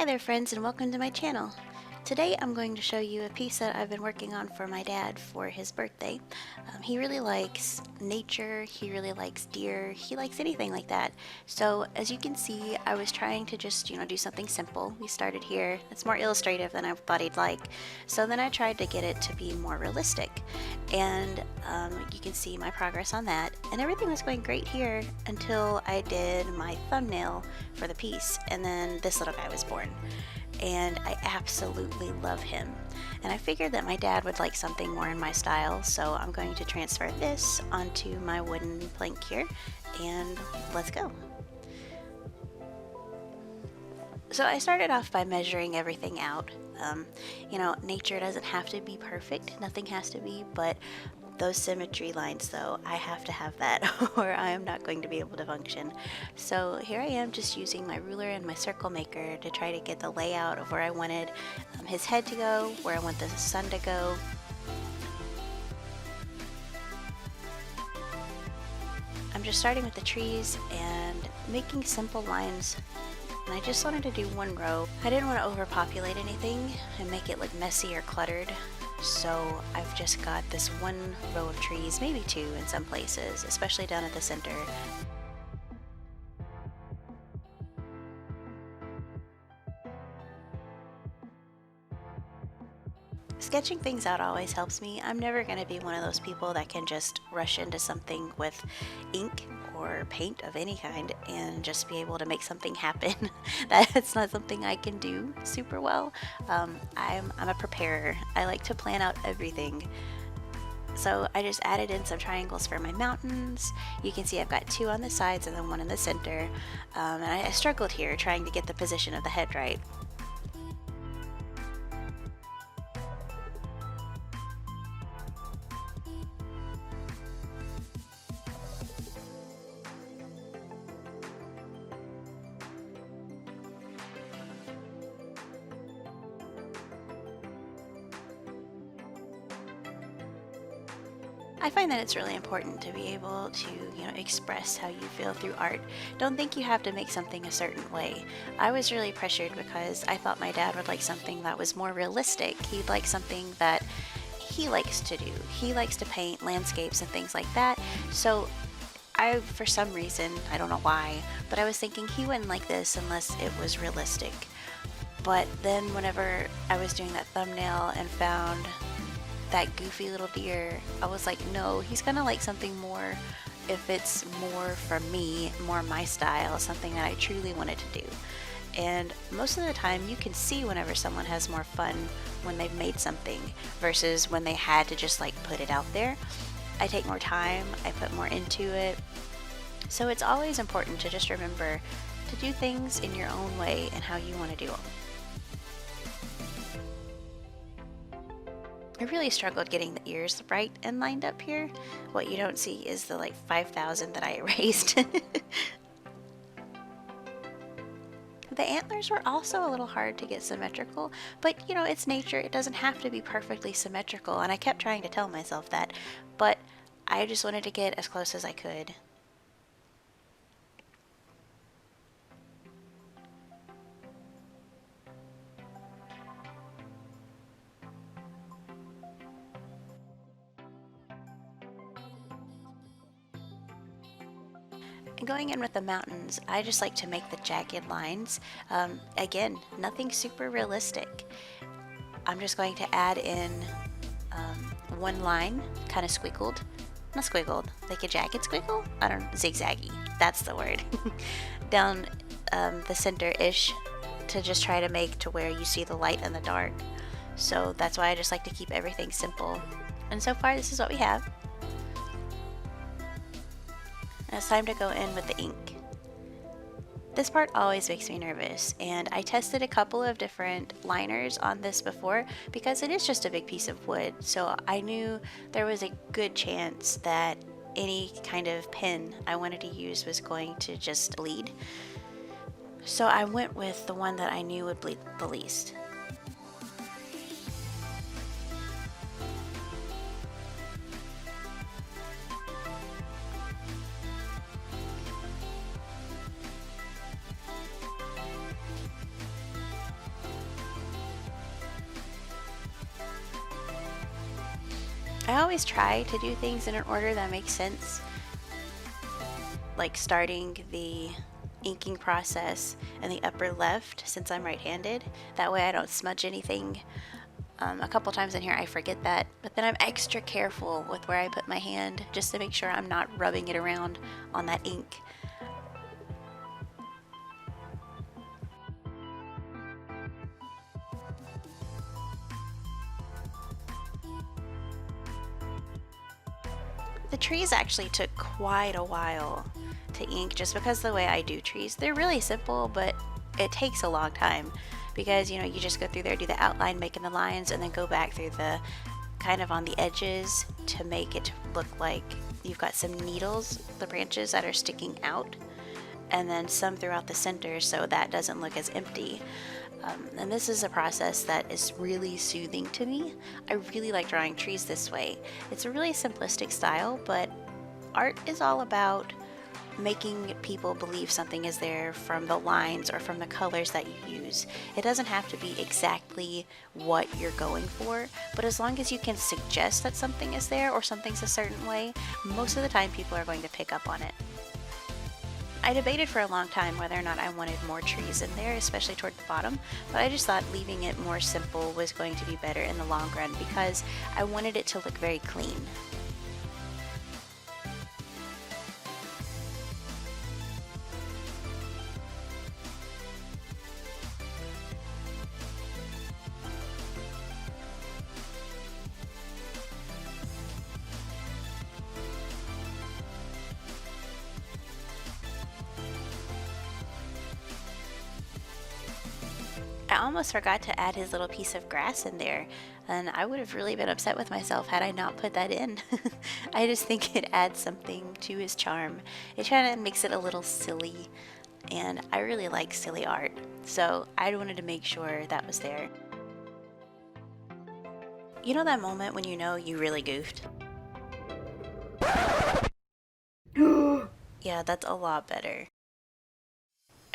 Hi there friends, and welcome to my channel. Today I'm going to show you a piece that I've been working on for my dad for his birthday. He really likes nature, he really likes deer, he likes anything like that. So as you can see, I was trying to just, do something simple. We started here. It's more illustrative than I thought he'd like. So then I tried to get it to be more realistic. And you can see my progress on that. And everything was going great here until I did my thumbnail for the piece. And then this little guy was born. And I absolutely love him. And I figured that my dad would like something more in my style, so I'm going to transfer this onto my wooden plank here, and let's go. So I started off by measuring everything out. Nature doesn't have to be perfect, nothing has to be, but those symmetry lines though, I have to have that or I am not going to be able to function. So here I am just using my ruler and my circle maker to try to get the layout of where I wanted his head to go, where I want the sun to go. I'm just starting with the trees and making simple lines. And I just wanted to do one row. I didn't want to overpopulate anything and make it look messy or cluttered. So I've just got this one row of trees, maybe two in some places, especially down at the center. Sketching things out always helps me. I'm never going to be one of those people that can just rush into something with ink or paint of any kind and just be able to make something happen. That's not something I can do super well. I'm a preparer. I like to plan out everything. So I just added in some triangles for my mountains. You can see I've got two on the sides and then one in the center. And I struggled here trying to get the position of the head right. I find that it's really important to be able to, express how you feel through art. Don't think you have to make something a certain way. I was really pressured because I thought my dad would like something that was more realistic. He'd like something that he likes to do. He likes to paint landscapes and things like that. So for some reason, I don't know why, but I was thinking he wouldn't like this unless it was realistic. But then whenever I was doing that thumbnail and found that goofy little deer, I was like, no, he's gonna like something more if it's more from me, more my style, something that I truly wanted to do. And most of the time you can see whenever someone has more fun when they've made something versus when they had to just like put it out there. I take more time, I put more into it. So it's always important to just remember to do things in your own way and how you want to do them. I really struggled getting the ears right and lined up here. What you don't see is the like 5,000 that I erased. The antlers were also a little hard to get symmetrical, but it's nature. It doesn't have to be perfectly symmetrical, and I kept trying to tell myself that, but I just wanted to get as close as I could. Going in with the mountains, I just like to make the jagged lines. Again, nothing super realistic. I'm just going to add in one line, kind of squiggled. Not squiggled, like a jagged squiggle? I don't know, zigzaggy. That's the word. Down the center-ish to just try to make to where you see the light and the dark. So that's why I just like to keep everything simple. And so far, this is what we have. Now it's time to go in with the ink. This part always makes me nervous, and I tested a couple of different liners on this before because it is just a big piece of wood, so I knew there was a good chance that any kind of pen I wanted to use was going to just bleed. So I went with the one that I knew would bleed the least. I always try to do things in an order that makes sense, like starting the inking process in the upper left since I'm right-handed. That way I don't smudge anything. A couple times in here I forget that, but then I'm extra careful with where I put my hand just to make sure I'm not rubbing it around on that ink. The trees actually took quite a while to ink just because the way I do trees. They're really simple, but it takes a long time because you just go through there, do the outline, making the lines, and then go back through the kind of on the edges to make it look like you've got some needles, the branches that are sticking out, and then some throughout the center so that doesn't look as empty. And this is a process that is really soothing to me. I really like drawing trees this way. It's a really simplistic style, but art is all about making people believe something is there from the lines or from the colors that you use. It doesn't have to be exactly what you're going for, but as long as you can suggest that something is there or something's a certain way, most of the time people are going to pick up on it. I debated for a long time whether or not I wanted more trees in there, especially toward the bottom, but I just thought leaving it more simple was going to be better in the long run because I wanted it to look very clean. I almost forgot to add his little piece of grass in there, and I would have really been upset with myself had I not put that in. I just think it adds something to his charm. It kind of makes it a little silly, and I really like silly art, so I wanted to make sure that was there. You know that moment when you know you really goofed? Yeah, that's a lot better.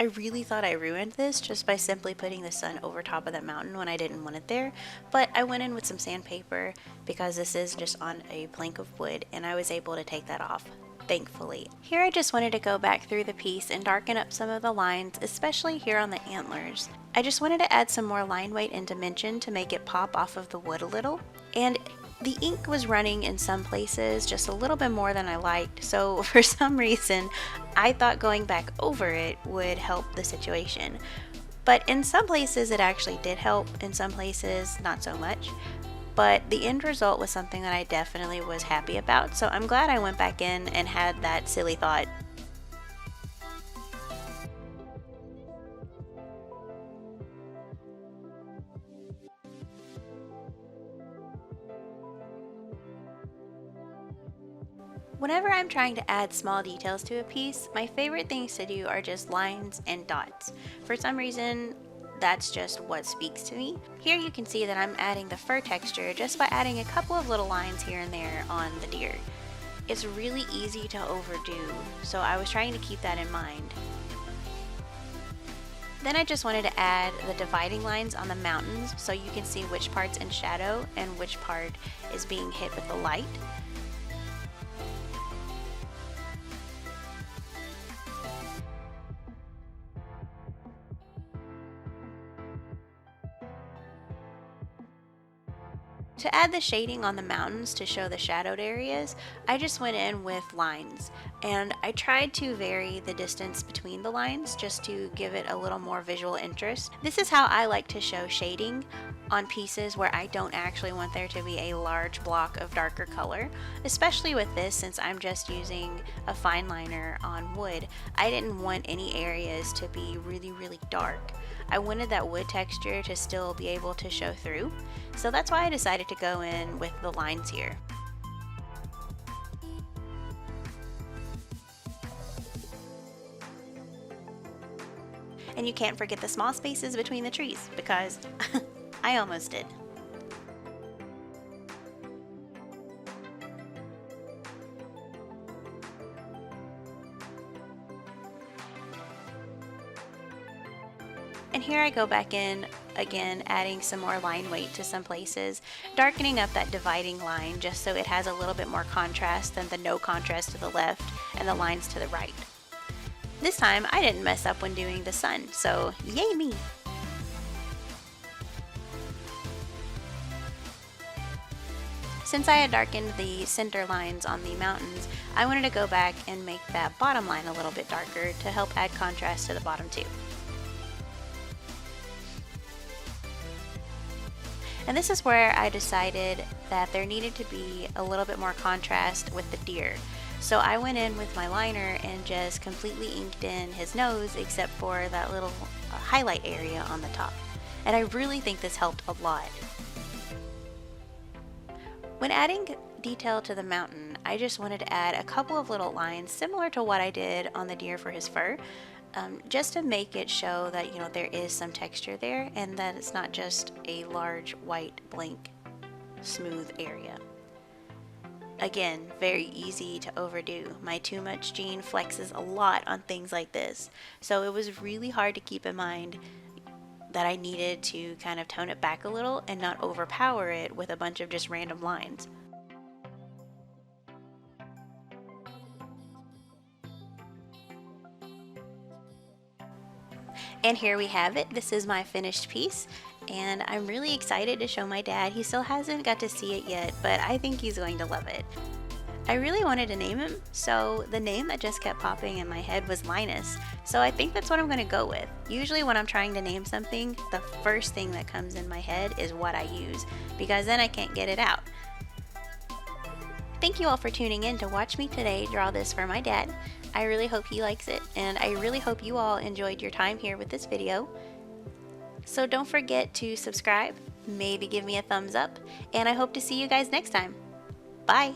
I really thought I ruined this just by simply putting the sun over top of that mountain when I didn't want it there, but I went in with some sandpaper because this is just on a plank of wood and I was able to take that off, thankfully. Here I just wanted to go back through the piece and darken up some of the lines, especially here on the antlers. I just wanted to add some more line weight and dimension to make it pop off of the wood a little, and the ink was running in some places just a little bit more than I liked, so for some reason I thought going back over it would help the situation. But in some places it actually did help, in some places not so much. But the end result was something that I definitely was happy about, so I'm glad I went back in and had that silly thought. Whenever I'm trying to add small details to a piece, my favorite things to do are just lines and dots. For some reason, that's just what speaks to me. Here you can see that I'm adding the fur texture just by adding a couple of little lines here and there on the deer. It's really easy to overdo, so I was trying to keep that in mind. Then I just wanted to add the dividing lines on the mountains so you can see which part's in shadow and which part is being hit with the light. To add the shading on the mountains to show the shadowed areas, I just went in with lines, and I tried to vary the distance between the lines just to give it a little more visual interest. This is how I like to show shading on pieces where I don't actually want there to be a large block of darker color, especially with this since I'm just using a fine liner on wood. I didn't want any areas to be really dark. I wanted that wood texture to still be able to show through, so that's why I decided to go in with the lines here. And you can't forget the small spaces between the trees, because I almost did. And here I go back in again, adding some more line weight to some places, darkening up that dividing line just so it has a little bit more contrast than the no contrast to the left and the lines to the right. This time I didn't mess up when doing the sun, so yay me! Since I had darkened the center lines on the mountains, I wanted to go back and make that bottom line a little bit darker to help add contrast to the bottom too. And this is where I decided that there needed to be a little bit more contrast with the deer. So I went in with my liner and just completely inked in his nose except for that little highlight area on the top. And I really think this helped a lot. When adding detail to the mountain, I just wanted to add a couple of little lines similar to what I did on the deer for his fur, just to make it show that, you know, there is some texture there and that it's not just a large white blank smooth area. Again, very easy to overdo. My too much gene flexes a lot on things like this, so it was really hard to keep in mind that I needed to kind of tone it back a little and not overpower it with a bunch of just random lines. And here we have it. This is my finished piece, and I'm really excited to show my dad. He still hasn't got to see it yet, but I think he's going to love it. I really wanted to name him, so the name that just kept popping in my head was Linus, so I think that's what I'm going to go with. Usually when I'm trying to name something, the first thing that comes in my head is what I use, because then I can't get it out. Thank you all for tuning in to watch me today draw this for my dad. I really hope he likes it, and I really hope you all enjoyed your time here with this video. So don't forget to subscribe, maybe give me a thumbs up, and I hope to see you guys next time. Bye!